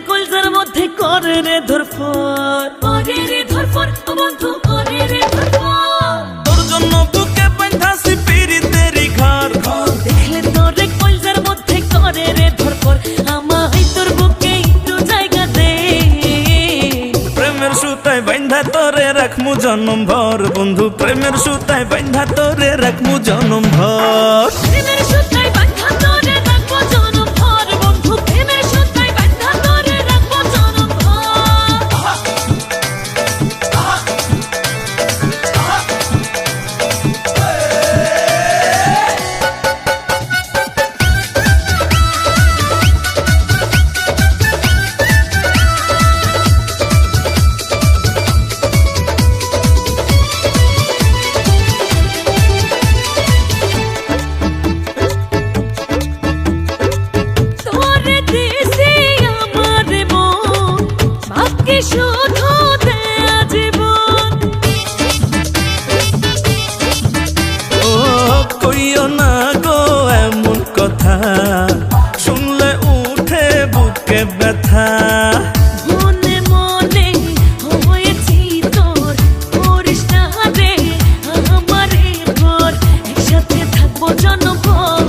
কলজার মধ্যে করে রে ধরফর, করে রে ধরফর ও বন্ধু করে রে ধরফর। তোর জন্য বুকে বাঁধাছি পিরিতেরি ঘর, দেখলে তোরে কলজার মধ্যে করে রে ধরফর, আমায় তোর বুকে একটু জায়গা দে। প্রেমের সুতায় বাঁধা তোরে রাখমু জনম ভর, বন্ধু প্রেমের সুতায় বাঁধা তোরে রাখমু জনম ভর। প্রেমের সুতায় বাঁধা তোরে রাখবো জনম ভর, বন্ধু প্রেমের সুতায় বাঁধা তোরে রাখবো জনম ভর। তোরে দিছি আমার মন, বাকি শুধু দে জীবন। ও কইও না গো এমন কথা, শুনলে উঠে বুকে ব্যথা। মনে মনে হয়েছি তোর, করিস না রে আমারে ভোর, একসাথে থাকবো জনমভর।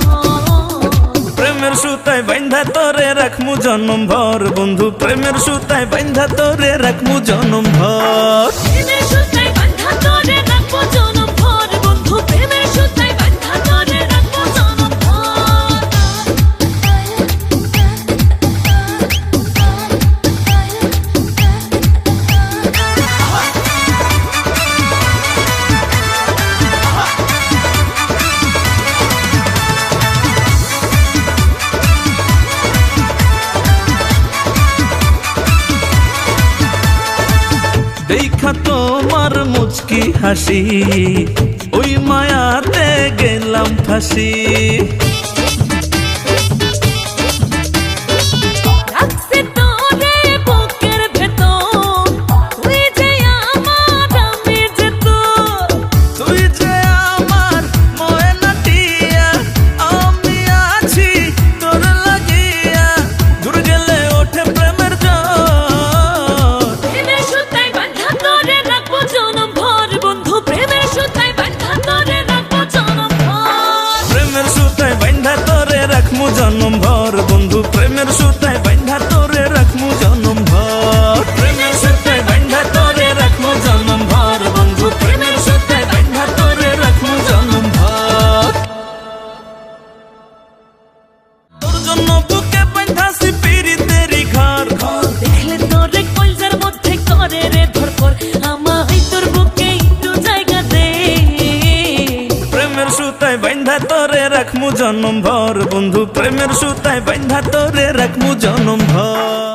প্রেমের সুতায় বাঁধা তোরে রাখমু জনম ভর, বন্ধু প্রেমের সুতায় বাঁধা তোরে রাখমু জনম ভর। প্রেমের সুতায় বাঁধা তোরে রাখবো জনম ভর, বন্ধু প্রেমের সুতায় বাঁধা তোরে রাখবো জনম ভর। দেখা তোমার মুচকি হাসি, ওই মায়াতে গেলাম ফাঁসি। রাখছি তোরে বুকের ভেতর, তুই যে আমার আমি যে তোর। তুই যে আমার ময়না টিয়া, আমি আছি তোর লাগিয়া, দূর গেলে ওঠে প্রেমের জ্বর। প্রেমের সুতায় বাঁধা তোরে রাখবো জনম ভর, বন্ধু প্রেমের সুতায় বাঁধা তোরে রাখবো জনম ভর। প্রেমের সুতায় বাঁধা তোরে রাখমু জনম ভর, বন্ধু প্রেমের সুতায় বাঁধা তোরে রাখমু জনম ভর। প্রেমের সুতায় বাঁধা তোরে রাখমু জনম ভর, বন্ধু প্রেমের সুতায় বাঁধা তোরে রাখমু জনম ভর। তোর জন্য বুকে বাঁধাছি পিরিতেরি ঘর, দেখলে তোরে কলজার মধ্যে করে রে ধরফর, আমায় তোর বুকে একটু জায়গা দে। প্রেমের সুতায় বাঁধা তোরে রাখমু জনম ভর, বন্ধু প্রেমের সুতায় বাঁধা তোরে রাখমু জনম ভর।